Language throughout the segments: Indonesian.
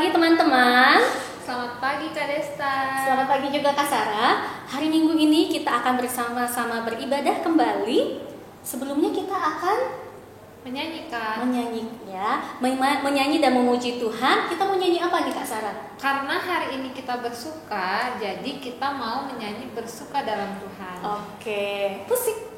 pagi teman-teman. Selamat pagi Kak Desta. Selamat pagi juga Kak Sarah. Hari Minggu ini kita akan bersama-sama beribadah kembali. Sebelumnya kita akan menyanyi dan memuji Tuhan. Kita mau nyanyi apa nih Kak Sarah? Karena hari ini kita bersuka, jadi kita mau menyanyi bersuka dalam Tuhan. Oke, musik.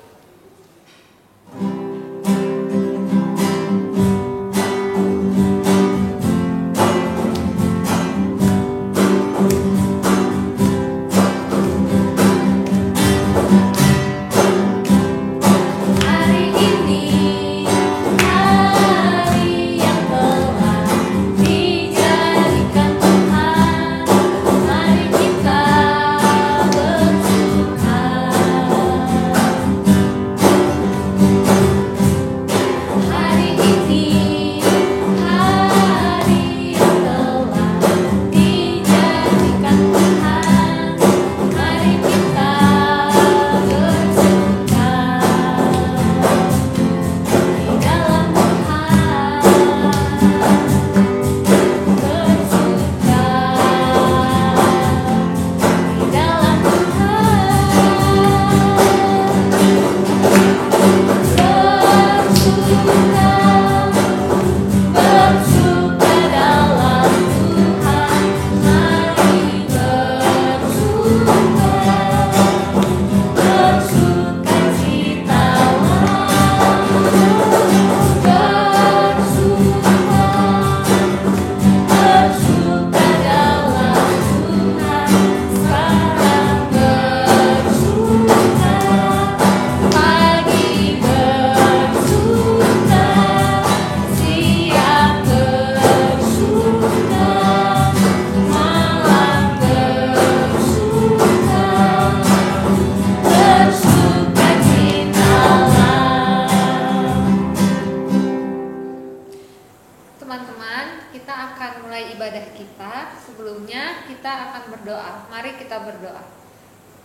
Teman-teman, kita akan mulai ibadah kita. Sebelumnya kita akan berdoa. Mari kita berdoa.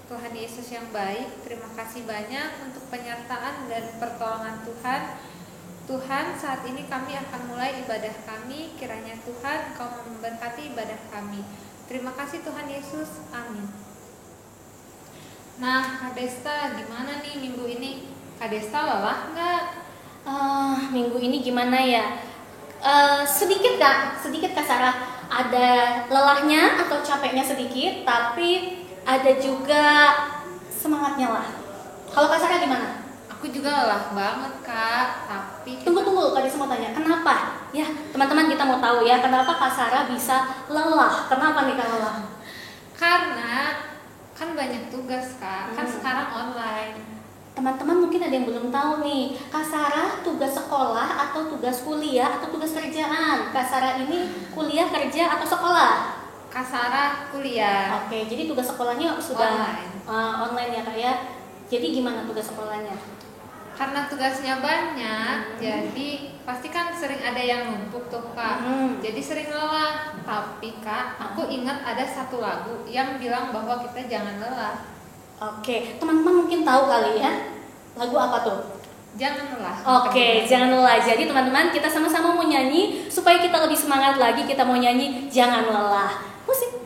Tuhan Yesus yang baik, terima kasih banyak untuk penyertaan dan pertolongan Tuhan. Tuhan, saat ini kami akan mulai ibadah kami. Kiranya Tuhan Engkau memberkati ibadah kami. Terima kasih Tuhan Yesus. Amin. Nah, Kak Desta, gimana nih minggu ini? Kak Desta lelah nggak? Minggu ini gimana ya? Sedikit Kak Sarah. Ada lelahnya atau capeknya sedikit, tapi ada juga semangatnya lah. Kalau Kak Sarah gimana? Aku juga lelah banget Kak, tapi Tunggu, Kak Desa mau tanya, kenapa? Ya, teman-teman kita mau tahu ya, kenapa Kak Sarah bisa lelah? Kenapa nih Kak lelah? karena kan banyak tugas Kak, kan sekarang online. Teman-teman mungkin ada yang belum tahu nih, Kak Sarah tugas sekolah atau tugas kuliah atau tugas kerjaan? Kak Sarah ini kuliah, kerja, atau sekolah? Kak Sarah kuliah. Oke, jadi tugas sekolahnya sudah online ya Kak ya. Jadi gimana tugas sekolahnya? Karena tugasnya banyak, jadi pasti kan sering ada yang numpuk tuh Kak. Jadi sering lelah. Tapi Kak, aku ingat ada satu lagu yang bilang bahwa kita jangan lelah. Oke, teman-teman mungkin tahu kali ya. Lagu apa tuh? Jangan lelah. Oke, jangan lelah. Jadi teman-teman kita sama-sama mau nyanyi supaya kita lebih semangat lagi. Kita mau nyanyi jangan lelah. Musik.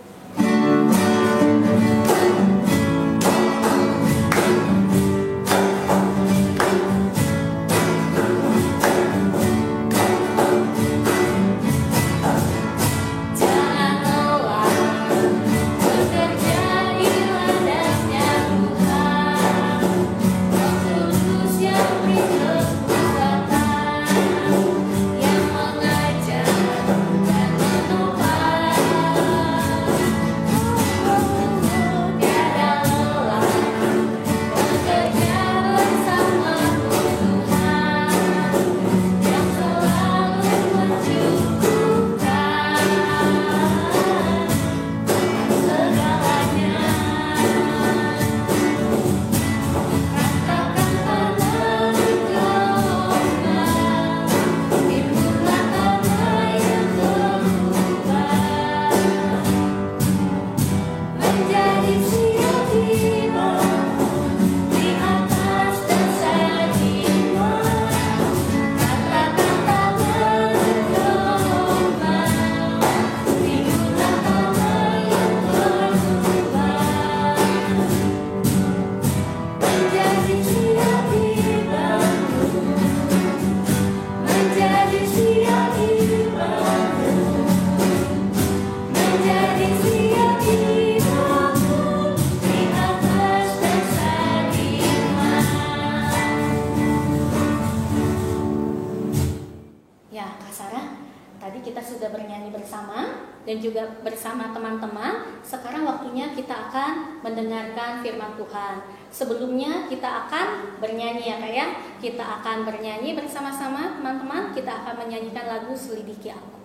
kita sudah bernyanyi bersama dan juga bersama teman-teman. Sekarang waktunya kita akan mendengarkan firman Tuhan. Sebelumnya kita akan bernyanyi ya Kak ya. Kita akan bernyanyi bersama-sama teman-teman. Kita akan menyanyikan lagu Selidiki Aku.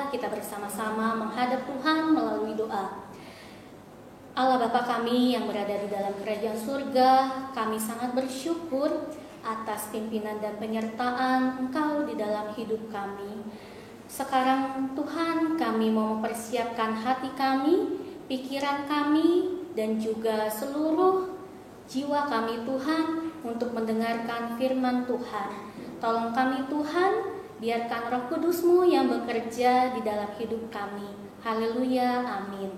Kita bersama-sama menghadap Tuhan melalui doa. Allah Bapa kami yang berada di dalam kerajaan surga, kami sangat bersyukur atas pimpinan dan penyertaan Engkau di dalam hidup kami. Sekarang Tuhan, kami mau mempersiapkan hati kami, pikiran kami, dan juga seluruh jiwa kami Tuhan untuk mendengarkan firman Tuhan. Tolong kami Tuhan, biarkan Roh Kudus-Mu yang bekerja di dalam hidup kami. Haleluya, amin.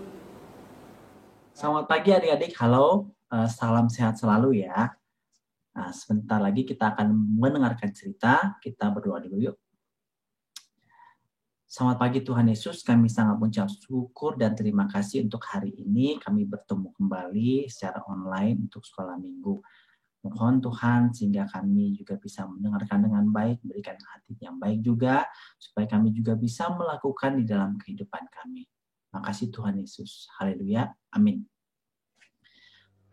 Selamat pagi adik-adik, halo, salam sehat selalu ya. Nah, sebentar lagi kita akan mendengarkan cerita, kita berdoa dulu yuk. Selamat pagi Tuhan Yesus, kami sangat mengucap syukur dan terima kasih untuk hari ini kami bertemu kembali secara online untuk sekolah minggu. Mohon Tuhan sehingga kami juga bisa mendengarkan dengan baik, berikan hati yang baik juga, supaya kami juga bisa melakukan di dalam kehidupan kami. Makasih Tuhan Yesus. Haleluya. Amin.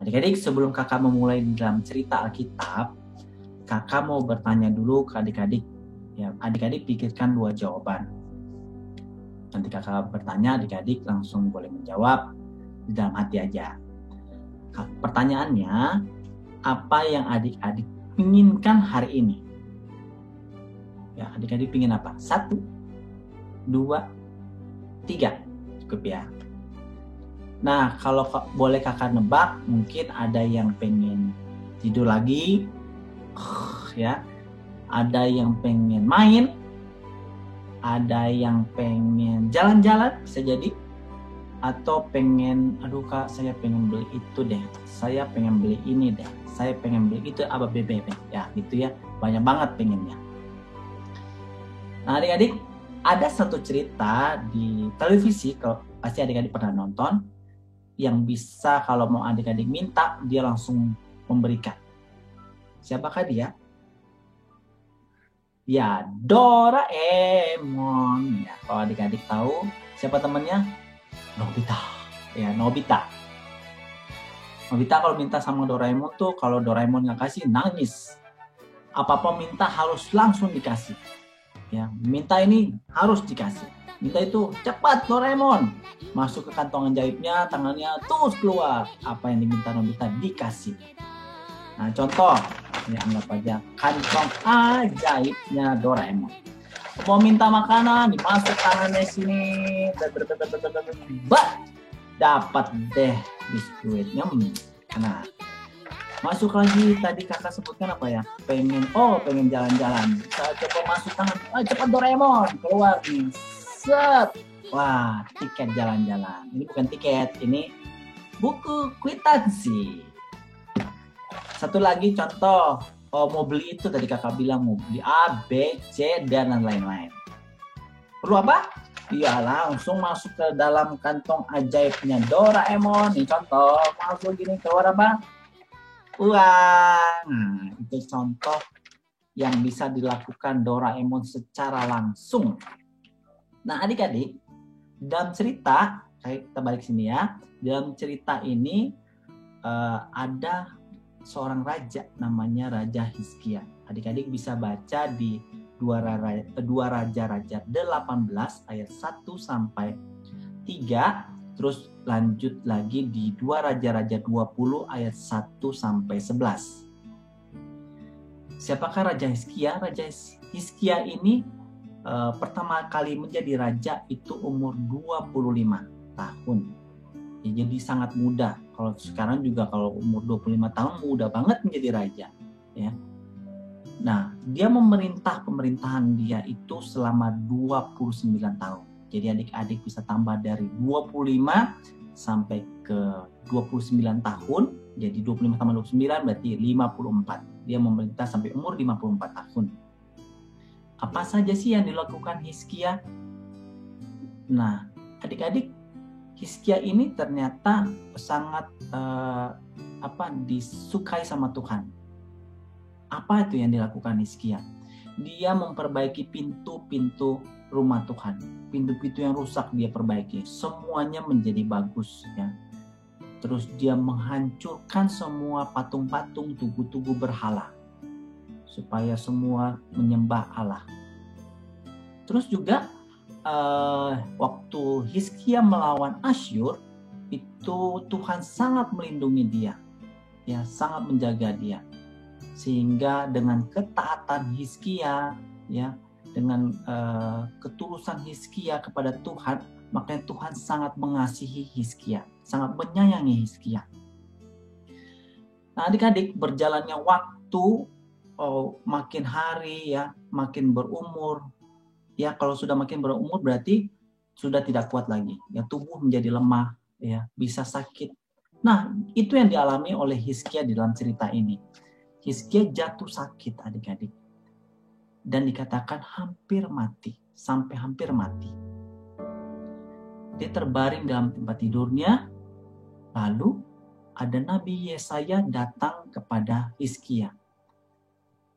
Adik-adik, sebelum kakak memulai dalam cerita Alkitab, kakak mau bertanya dulu ke adik-adik. Ya, adik-adik pikirkan 2 jawaban. Nanti kakak bertanya, adik-adik langsung boleh menjawab di dalam hati aja. Pertanyaannya, apa yang adik-adik inginkan hari ini? Ya, adik-adik ingin apa? 1, 2, 3. Cukup ya. Nah, kalau boleh kakak nebak, mungkin ada yang pengen tidur lagi, ya. Ada yang pengen main, ada yang pengen jalan-jalan, bisa jadi. Atau pengen, aduh kak, saya pengen beli itu deh, saya pengen beli ini deh, saya pengen beli itu apa bebek ya gitu ya, banyak banget pengennya. Nah adik-adik, ada satu cerita di televisi, kalau pasti adik-adik pernah nonton, yang bisa kalau mau adik-adik minta dia langsung memberikan. Siapakah dia? Ya, Doraemon. Ya, kalau adik-adik tahu siapa temannya? Nobita. Ya, Nobita. Nobita kalau minta sama Doraemon tuh, kalau Doraemon nggak kasih, nangis. Apa-apa minta harus langsung dikasih. Ya, minta ini harus dikasih. Minta itu cepat Doraemon. Masuk ke kantong ajaibnya, tangannya terus keluar. Apa yang diminta Nobita dikasih. Nah, contoh, ini anggap aja kantong ajaibnya Doraemon. Mau minta makanan, dimasuk tangannya sini, dapat deh biskuitnya. Nah, masuk lagi, tadi kakak sebutkan apa ya? Pengen jalan-jalan. Saya coba masuk tangan, cepat Doraemon, keluar nih. Set. Wah, tiket jalan-jalan. Ini bukan tiket, ini buku kwitansi. Satu lagi contoh, mau beli itu tadi kakak bilang mau beli A, B, C, dan lain-lain. Perlu apa? Ya langsung masuk ke dalam kantong ajaibnya Doraemon. Ini contoh, masuk gini keluar apa? Uang. Nah, itu contoh yang bisa dilakukan Doraemon secara langsung. Nah, adik-adik, dalam cerita, kita balik sini ya. Dalam cerita ini ada seorang raja namanya Raja Hizkia. Adik-adik bisa baca di 2 Raja-Raja 18 ayat 1 sampai 3, terus lanjut lagi di 2 Raja-Raja 20 ayat 1 sampai 11. Siapakah Raja Hizkia? Raja Hizkia ini pertama kali menjadi raja itu umur 25 tahun. Ya, jadi sangat muda. Kalau sekarang juga kalau umur 25 tahun muda banget menjadi raja, ya. Nah, dia pemerintahan dia itu selama 29 tahun. Jadi adik-adik bisa tambah dari 25 sampai ke 29 tahun. Jadi 25 tambah 29 berarti 54. Dia memerintah sampai umur 54 tahun. Apa saja sih yang dilakukan Hizkia? Nah, adik-adik, Hizkia ini ternyata sangat disukai sama Tuhan. Apa itu yang dilakukan Hizkia? Dia memperbaiki pintu-pintu rumah Tuhan. Pintu-pintu yang rusak dia perbaiki. Semuanya menjadi bagus, ya. Terus dia menghancurkan semua patung-patung, tugu-tugu berhala supaya semua menyembah Allah. Terus juga waktu Hizkia melawan Asyur, itu Tuhan sangat melindungi dia, ya, sangat menjaga dia. Sehingga dengan ketaatan Hizkia, ya, dengan ketulusan Hizkia kepada Tuhan, makanya Tuhan sangat mengasihi Hizkia, sangat menyayangi Hizkia. Nah, adik-adik, berjalannya waktu, makin hari, ya, makin berumur. Ya, kalau sudah makin berumur berarti sudah tidak kuat lagi. Ya, tubuh menjadi lemah, ya, bisa sakit. Nah, itu yang dialami oleh Hizkia di dalam cerita ini. Hizkia jatuh sakit, adik-adik. Dan dikatakan hampir mati, sampai hampir mati. Dia terbaring dalam tempat tidurnya. Lalu ada Nabi Yesaya datang kepada Hizkia.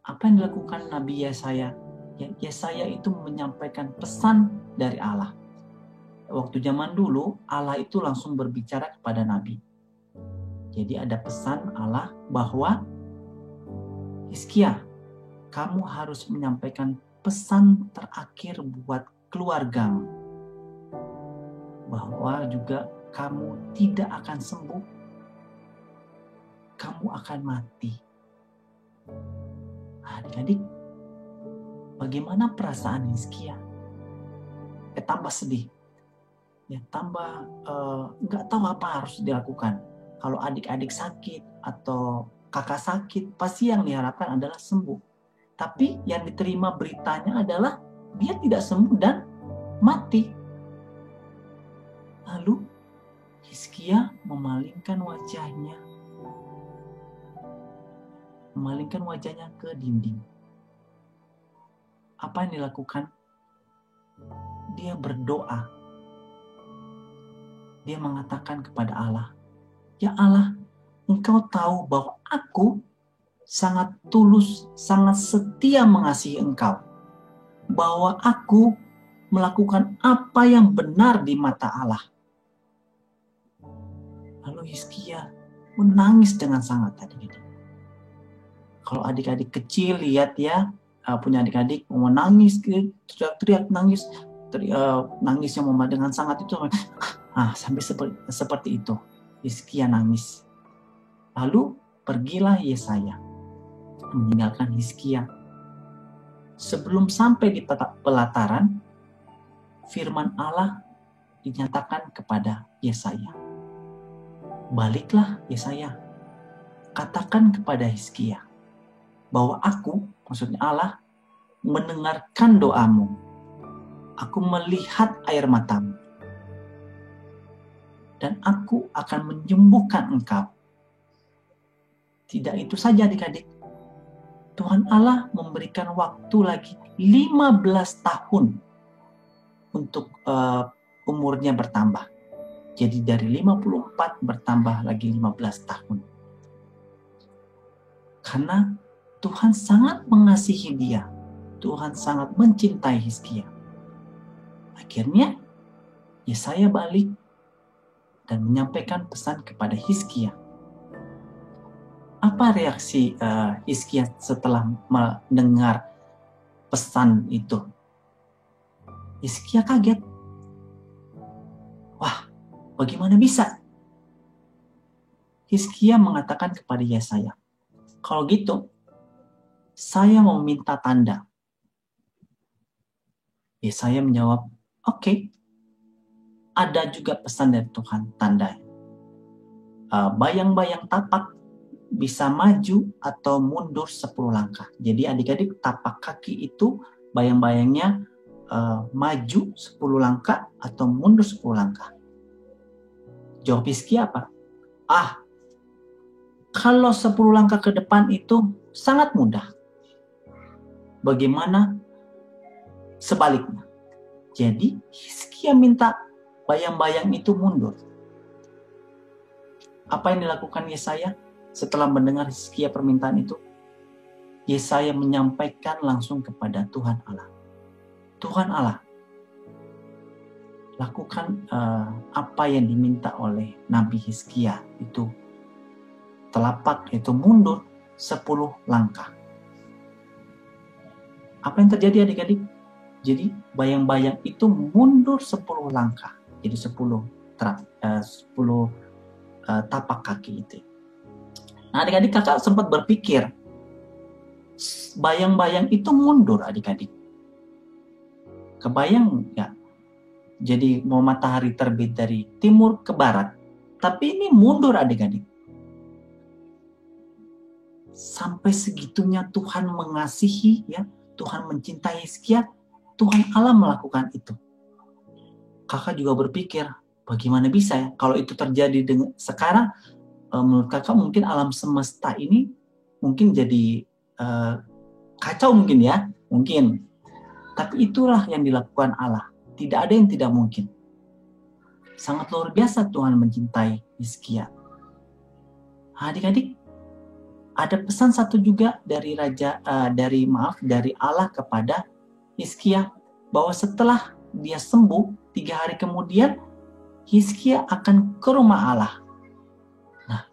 Apa yang dilakukan Nabi Yesaya? Yesaya itu menyampaikan pesan dari Allah. Waktu zaman dulu, Allah itu langsung berbicara kepada Nabi. Jadi ada pesan Allah bahwa Hizkia, kamu harus menyampaikan pesan terakhir buat keluargamu. Bahwa juga kamu tidak akan sembuh. Kamu akan mati. Adik-adik, bagaimana perasaan Hizkia? Tambah sedih. Ya, tambah nggak tahu apa harus dilakukan. Kalau adik-adik sakit atau kakak sakit, pasti yang diharapkan adalah sembuh. Tapi yang diterima beritanya adalah dia tidak sembuh dan mati. Lalu Hizkia memalingkan wajahnya ke dinding. Apa yang dilakukan? Dia berdoa. Dia mengatakan kepada Allah, "Ya Allah, Engkau tahu bahwa aku sangat tulus, sangat setia mengasihi Engkau. bahwa aku melakukan apa yang benar di mata Allah. Lalu Hizkia menangis dengan sangat adik-adik. Kalau adik-adik kecil lihat ya, punya adik-adik mau nangis, teriak-teriak nangis, nangisnya mama dengan sangat itu, sampai seperti itu. Hizkia nangis. Lalu pergilah Yesaya meninggalkan Hizkia. Sebelum sampai di pelataran, firman Allah dinyatakan kepada Yesaya. Baliklah Yesaya, katakan kepada Hizkia bahwa aku, maksudnya Allah, mendengarkan doamu. Aku melihat air matamu. Dan aku akan menyembuhkan engkau. Tidak itu saja adik-adik. Tuhan Allah memberikan waktu lagi 15 tahun untuk umurnya bertambah. Jadi dari 54 bertambah lagi 15 tahun. Karena Tuhan sangat mengasihi dia. Tuhan sangat mencintai Hizkia. Akhirnya Yesaya balik dan menyampaikan pesan kepada Hizkia. Apa reaksi Hizkia setelah mendengar pesan itu? Hizkia kaget. Wah, bagaimana bisa? Hizkia mengatakan kepada Yesaya, kalau gitu, saya mau minta tanda. Yesaya menjawab, oke. Ada juga pesan dari Tuhan, tanda. Bayang-bayang tapak bisa maju atau mundur 10 langkah. Jadi adik-adik, tapak kaki itu bayang-bayangnya maju 10 langkah atau mundur 10 langkah. Jawab Hizkia apa? Kalau 10 langkah ke depan itu sangat mudah. Bagaimana sebaliknya? Jadi Hizkia minta bayang-bayang itu mundur. Apa yang dilakukan Yesaya? Setelah mendengar Hizkia permintaan itu, Yesaya menyampaikan langsung kepada Tuhan Allah. Tuhan Allah, lakukan apa yang diminta oleh Nabi Hizkia itu. Telapak itu mundur 10 langkah. Apa yang terjadi adik-adik? Jadi bayang-bayang itu mundur 10 langkah. Jadi 10 tapak kaki itu. Nah adik-adik, kakak sempat berpikir, bayang-bayang itu mundur adik-adik. Kebayang nggak? Jadi mau matahari terbit dari timur ke barat, tapi ini mundur adik-adik. Sampai segitunya Tuhan mengasihi, ya, Tuhan mencintai Hizkia, Tuhan Allah melakukan itu. Kakak juga berpikir, bagaimana bisa ya kalau itu terjadi dengan sekarang? Menurut kakak mungkin alam semesta ini mungkin jadi kacau mungkin ya, mungkin. Tapi itulah yang dilakukan Allah. Tidak ada yang tidak mungkin. Sangat luar biasa Tuhan mencintai Hizkia. Adik-adik, ada pesan satu juga dari dari Allah kepada Hizkia, bahwa setelah dia sembuh 3 hari kemudian Hizkia akan ke rumah Allah. Nah,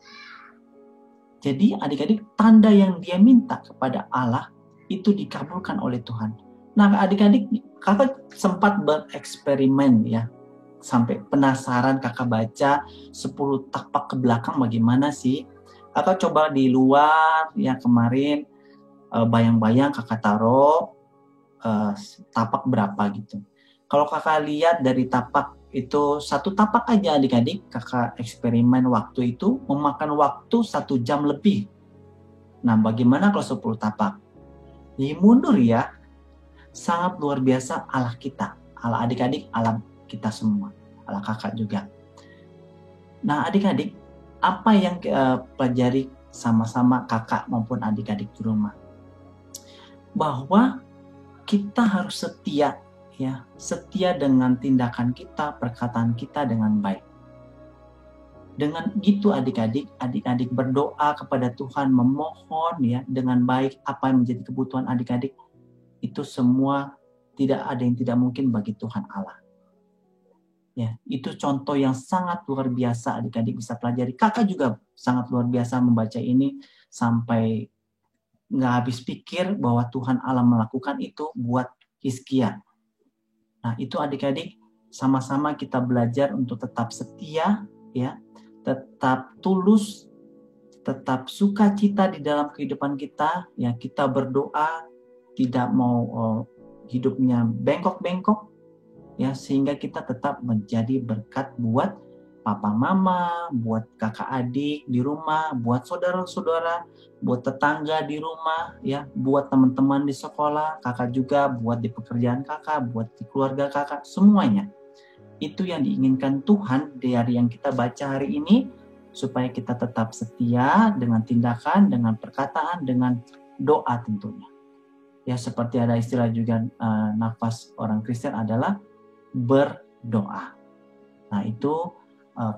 jadi adik-adik, tanda yang dia minta kepada Allah itu dikabulkan oleh Tuhan. Nah, adik-adik, kakak sempat bereksperimen ya, sampai penasaran kakak baca 10 tapak ke belakang bagaimana sih. Kakak coba di luar ya kemarin, bayang-bayang kakak taruh tapak berapa gitu. Kalau kakak lihat dari tapak itu 1 tapak aja adik-adik, kakak eksperimen waktu itu memakan waktu 1 jam lebih. Nah bagaimana kalau 10 tapak? Jadi mundur ya. Sangat luar biasa Allah kita. Allah adik-adik, Allah kita semua. Allah kakak juga. Nah adik-adik, apa yang pelajari sama-sama kakak maupun adik-adik di rumah? Bahwa kita harus setia, ya, setia dengan tindakan kita, perkataan kita dengan baik. Dengan gitu adik-adik berdoa kepada Tuhan, memohon ya dengan baik apa yang menjadi kebutuhan adik-adik, itu semua Tidak ada yang tidak mungkin bagi Tuhan Allah. Ya, itu contoh yang sangat luar biasa adik-adik bisa pelajari. Kakak juga sangat luar biasa membaca ini sampai nggak habis pikir bahwa Tuhan Allah melakukan itu buat Hizkia. Nah, itu adik-adik sama-sama kita belajar untuk tetap setia, ya, tetap tulus, tetap sukacita di dalam kehidupan kita, ya, kita berdoa, tidak mau hidupnya bengkok-bengkok, ya, sehingga kita tetap menjadi berkat buat papa mama, buat kakak adik di rumah, buat saudara-saudara, buat tetangga di rumah, ya, buat teman-teman di sekolah, kakak juga, buat di pekerjaan kakak, buat di keluarga kakak, semuanya. Itu yang diinginkan Tuhan dari yang kita baca hari ini, supaya kita tetap setia dengan tindakan, dengan perkataan, dengan doa tentunya. Ya, seperti ada istilah juga nafas orang Kristen adalah berdoa. Nah, itu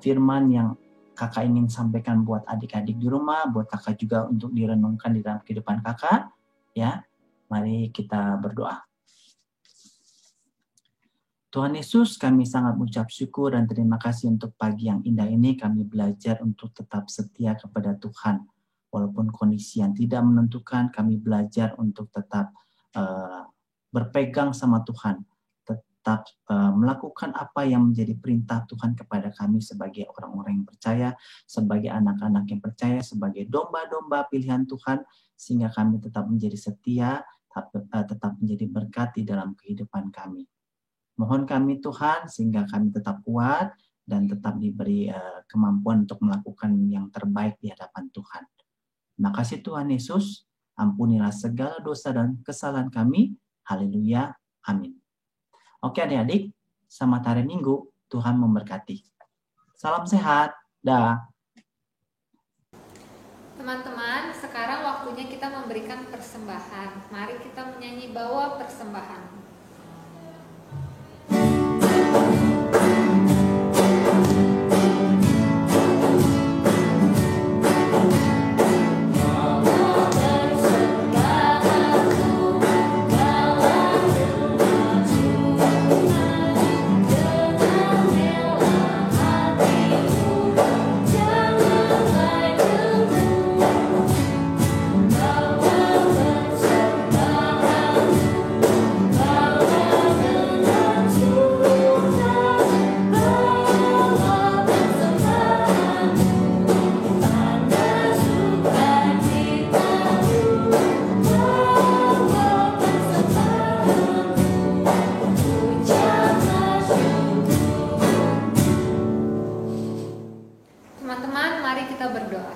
firman yang kakak ingin sampaikan buat adik-adik di rumah, buat kakak juga untuk direnungkan di dalam kehidupan kakak. Ya, mari kita berdoa. Tuhan Yesus, kami sangat mengucap syukur dan terima kasih untuk pagi yang indah ini. Kami belajar untuk tetap setia kepada Tuhan. Walaupun kondisi yang tidak menentukan, kami belajar untuk tetap berpegang sama Tuhan. Tetap melakukan apa yang menjadi perintah Tuhan kepada kami sebagai orang-orang yang percaya, sebagai anak-anak yang percaya, sebagai domba-domba pilihan Tuhan, sehingga kami tetap menjadi setia, tetap menjadi berkat di dalam kehidupan kami. Mohon kami Tuhan, sehingga kami tetap kuat dan tetap diberi kemampuan untuk melakukan yang terbaik di hadapan Tuhan. Terima kasih Tuhan Yesus, ampunilah segala dosa dan kesalahan kami. Haleluya, amin. Oke adik-adik, selamat hari Minggu, Tuhan memberkati. Salam sehat, dah. Teman-teman, sekarang waktunya kita memberikan persembahan. Mari kita menyanyi bawa persembahan. Teman-teman, mari kita berdoa.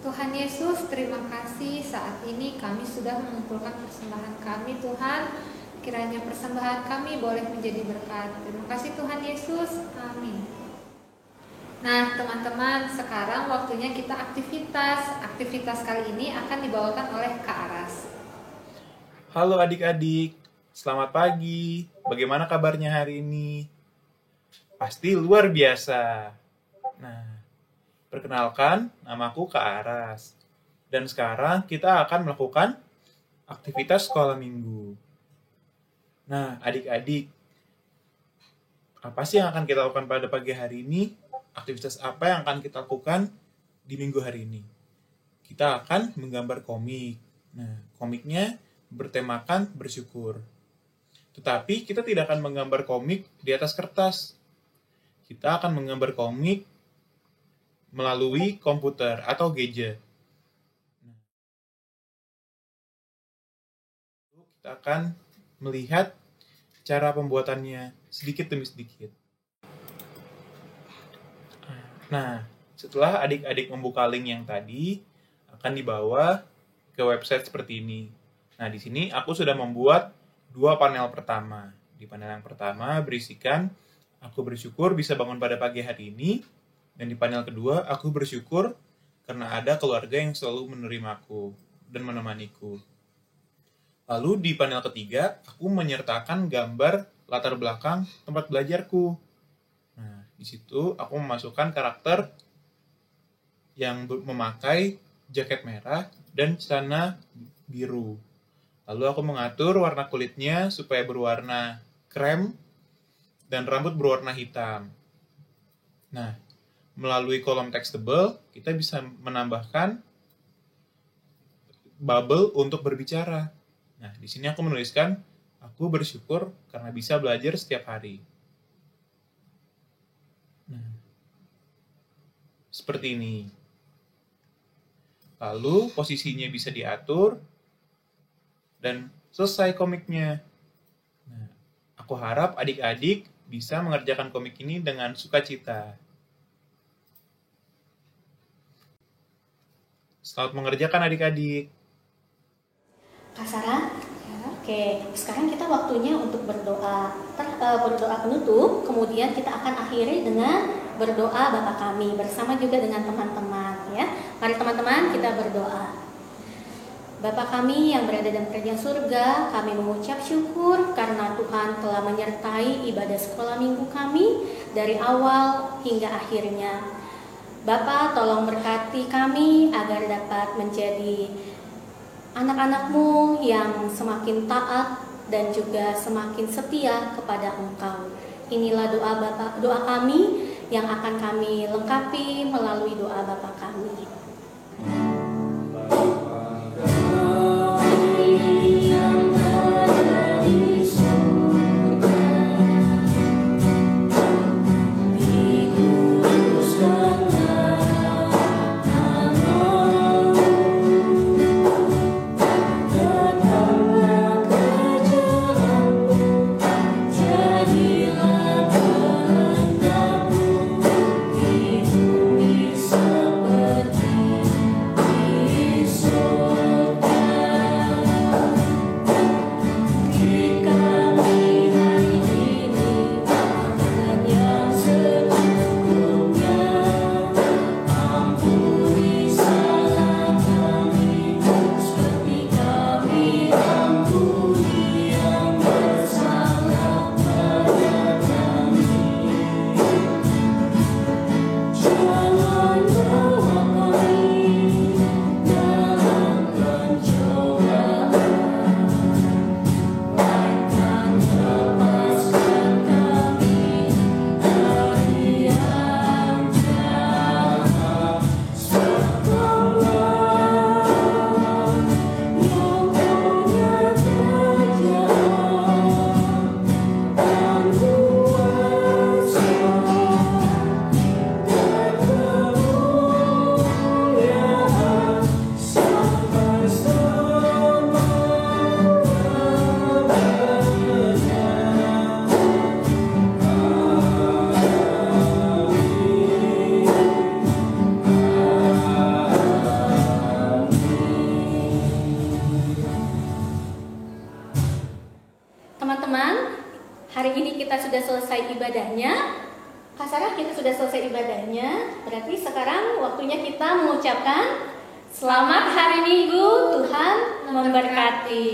Tuhan Yesus, terima kasih saat ini kami sudah mengumpulkan persembahan kami, Tuhan. Kiranya persembahan kami boleh menjadi berkat. Terima kasih Tuhan Yesus. Amin. Nah, teman-teman, sekarang waktunya kita aktivitas. Aktivitas kali ini akan dibawakan oleh Kak Aras. Halo adik-adik, selamat pagi. Bagaimana kabarnya hari ini? Pasti luar biasa. Nah, perkenalkan, namaku Kak Aras. Dan sekarang kita akan melakukan aktivitas sekolah minggu. Nah, adik-adik, apa sih yang akan kita lakukan pada pagi hari ini? Aktivitas apa yang akan kita lakukan di minggu hari ini? Kita akan menggambar komik. Nah, komiknya bertemakan bersyukur. Tetapi kita tidak akan menggambar komik di atas kertas. Kita akan menggambar komik melalui komputer atau gadget. Kita akan melihat cara pembuatannya sedikit demi sedikit. Nah, setelah adik-adik membuka link yang tadi, akan dibawa ke website seperti ini. Nah, di sini aku sudah membuat 2 panel pertama. Di panel yang pertama berisikan, aku bersyukur bisa bangun pada pagi hari ini. Dan di panel kedua, aku bersyukur karena ada keluarga yang selalu menerimaku dan menemaniku. Lalu di panel ketiga, aku menyertakan gambar latar belakang tempat belajarku. Nah, di situ aku memasukkan karakter yang memakai jaket merah dan celana biru. Lalu aku mengatur warna kulitnya supaya berwarna krem dan rambut berwarna hitam. Nah, melalui kolom tekstable, kita bisa menambahkan bubble untuk berbicara. Nah, di sini aku menuliskan, aku bersyukur karena bisa belajar setiap hari. Nah, seperti ini. Lalu posisinya bisa diatur dan selesai komiknya. Nah, aku harap adik-adik bisa mengerjakan komik ini dengan sukacita. Selamat mengerjakan adik-adik. Kak Sarah, oke, sekarang kita waktunya untuk berdoa penutup, kemudian kita akan akhiri dengan berdoa Bapa Kami bersama juga dengan teman-teman ya. Mari teman-teman kita berdoa. Bapa Kami yang berada dalam kerajaan surga, kami mengucap syukur karena Tuhan telah menyertai ibadah sekolah minggu kami dari awal hingga akhirnya. Bapa, tolong berkati kami agar dapat menjadi anak-anak-Mu yang semakin taat dan juga semakin setia kepada Engkau. Inilah doa kami yang akan kami lengkapi melalui doa Bapa kami. Teman-teman, hari ini kita sudah selesai ibadahnya. Kak Sarah, kita sudah selesai ibadahnya. Berarti sekarang waktunya kita mengucapkan Selamat Hari Minggu, Tuhan memberkati.